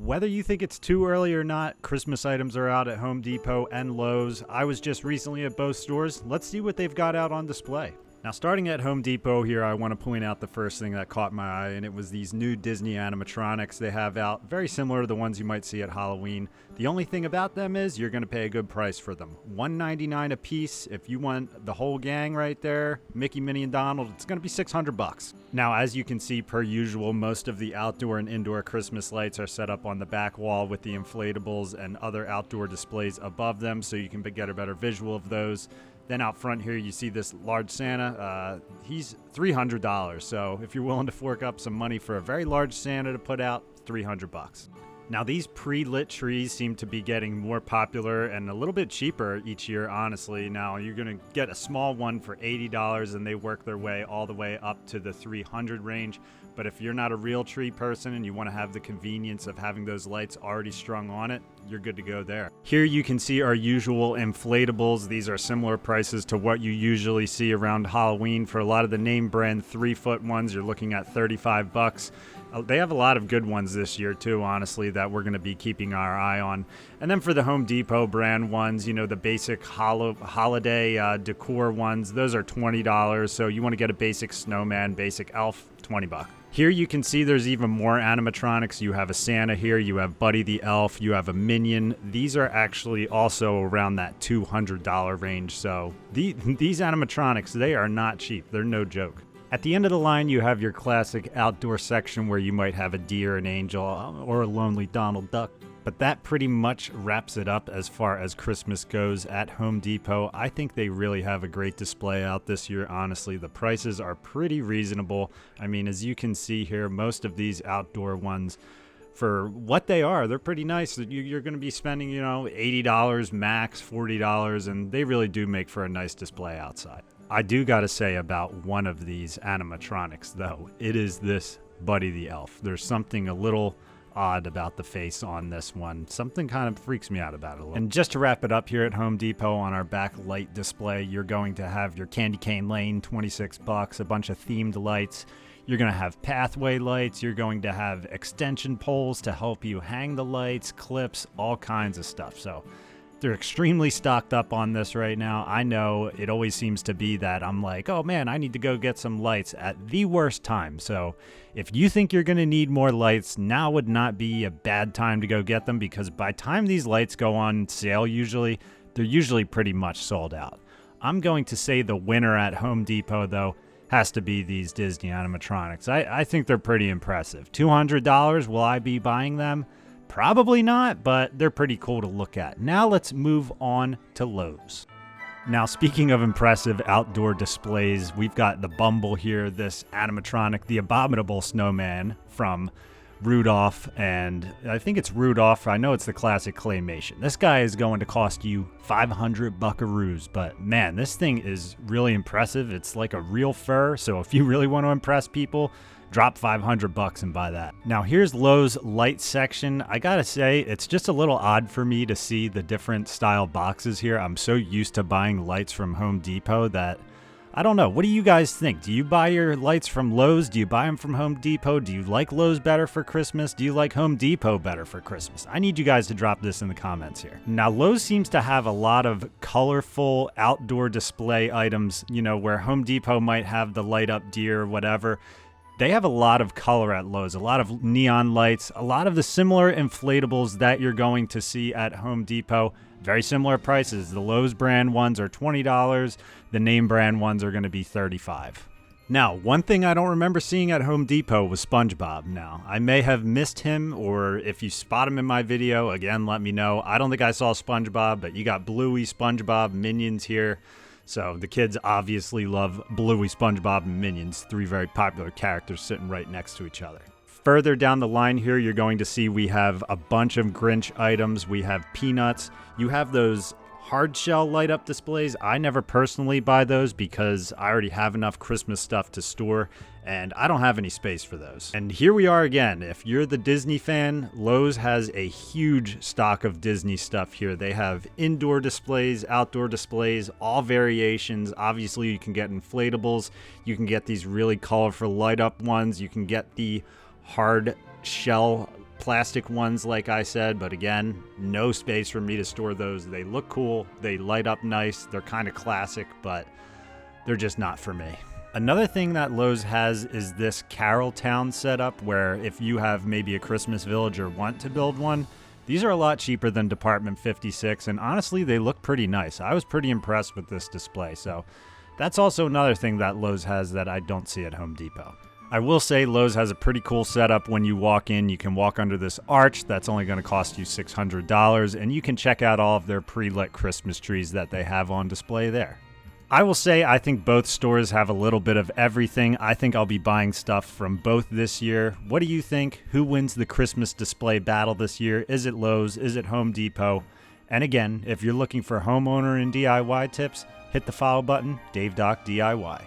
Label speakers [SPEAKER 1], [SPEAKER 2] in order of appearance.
[SPEAKER 1] Whether you think it's too early or not, Christmas items are out at Home Depot and Lowe's. I was just recently at both stores. Let's see what they've got out on display. Now, starting at Home Depot here, I want to point out the first thing that caught my eye, and it was these new Disney animatronics they have out, very similar to the ones you might see at Halloween. The only thing about them is you're going to pay a good price for them. $199 a piece. If you want the whole gang right there, Mickey, Minnie, and Donald, it's going to be $600. Now, as you can see, per usual, most of the outdoor and indoor Christmas lights are set up on the back wall with the inflatables and other outdoor displays above them, so you can get a better visual of those. Then out front here, you see this large Santa. He's $300. So if you're willing to fork up some money for a very large Santa to put out, $300. Now, these pre-lit trees seem to be getting more popular and a little bit cheaper each year, honestly. Now, you're going to get a small one for $80, and they work their way all the way up to the $300 range. But if you're not a real tree person and you want to have the convenience of having those lights already strung on it, you're good to go there. Here you can see our usual inflatables. These are similar prices to what you usually see around Halloween. For a lot of the name brand 3-foot ones, you're looking at $35. They have a lot of good ones this year too, honestly, that we're going to be keeping our eye on. And then for the Home Depot brand ones, you know, the basic holiday decor ones, those are $20. So you want to get a basic snowman, basic elf, $20. Here you can see there's even more animatronics. You have a Santa here, you have Buddy the Elf, you have a Minion. These are actually also around that $200 range. So these animatronics, they are not cheap. They're no joke. At the end of the line, you have your classic outdoor section where you might have a deer, an angel, or a lonely Donald Duck. But that pretty much wraps it up as far as Christmas goes at Home Depot. I think they really have a great display out this year, honestly. The prices are pretty reasonable. I mean, as you can see here, most of these outdoor ones, for what they are, they're pretty nice. You're going to be spending, you know, $80 max, $40, and they really do make for a nice display outside. I do got to say about one of these animatronics, though. It is this Buddy the Elf. There's something a little odd about the face on this one. Something kind of freaks me out about it a little. And just to wrap it up here at Home Depot on our back light display, you're going to have your Candy Cane Lane, $26, a bunch of themed lights. You're going to have pathway lights. You're going to have extension poles to help you hang the lights, clips, all kinds of stuff. So they're extremely stocked up on this right now. I know it always seems to be that I'm like, oh man, I need to go get some lights at the worst time. So if you think you're going to need more lights, now would not be a bad time to go get them, because by the time these lights go on sale, they're usually pretty much sold out. I'm going to say the winner at Home Depot, though, has to be these Disney animatronics. I think they're pretty impressive. $200, will I be buying them? Probably not, but they're pretty cool to look at. Now let's move on to Lowe's. Now, speaking of impressive outdoor displays, we've got the Bumble here, this animatronic, the abominable snowman from Rudolph, and I think it's Rudolph. I know it's the classic claymation. This guy is going to cost you 500 buckaroos, but man, this thing is really impressive. It's like a real fur, so if you really want to impress people, drop $500 and buy that. Now here's Lowe's light section. I gotta say, it's just a little odd for me to see the different style boxes here. I'm so used to buying lights from Home Depot that, I don't know. What do you guys think? Do you buy your lights from Lowe's? Do you buy them from Home Depot? Do you like Lowe's better for Christmas? Do you like Home Depot better for Christmas? I need you guys to drop this in the comments here. Now, Lowe's seems to have a lot of colorful outdoor display items, you know, where Home Depot might have the light up deer or whatever. They have a lot of color at Lowe's, a lot of neon lights, a lot of the similar inflatables that you're going to see at Home Depot. Very similar prices. The Lowe's brand ones are $20. The name brand ones are going to be $35. Now, one thing I don't remember seeing at Home Depot was SpongeBob. Now, I may have missed him, or if you spot him in my video, again, let me know. I don't think I saw SpongeBob, but you got Bluey, SpongeBob, Minions here. So the kids obviously love Bluey, SpongeBob, and Minions, three very popular characters sitting right next to each other. Further down the line here, you're going to see we have a bunch of Grinch items. We have Peanuts. You have those hard shell light up displays. I never personally buy those because I already have enough Christmas stuff to store and I don't have any space for those. And here we are again. If you're the Disney fan, Lowe's has a huge stock of Disney stuff here. They have indoor displays, outdoor displays, all variations. Obviously, you can get inflatables. You can get these really colorful light up ones. You can get the hard shell plastic ones like I said, but again, no space for me to store those. They look cool, they light up nice, they're kind of classic, but they're just not for me. Another thing that Lowe's has is this Carol Town setup where if you have maybe a Christmas village or want to build one, these are a lot cheaper than Department 56, and honestly, they look pretty nice. I was pretty impressed with this display, so that's also another thing that Lowe's has that I don't see at Home Depot. I will say Lowe's has a pretty cool setup. When you walk in, you can walk under this arch that's only going to cost you $600, and you can check out all of their pre-lit Christmas trees that they have on display there. I will say I think both stores have a little bit of everything. I think I'll be buying stuff from both this year. What do you think? Who wins the Christmas display battle this year? Is it Lowe's? Is it Home Depot? And again, if you're looking for homeowner and DIY tips, hit the follow button, Dave Doc DIY.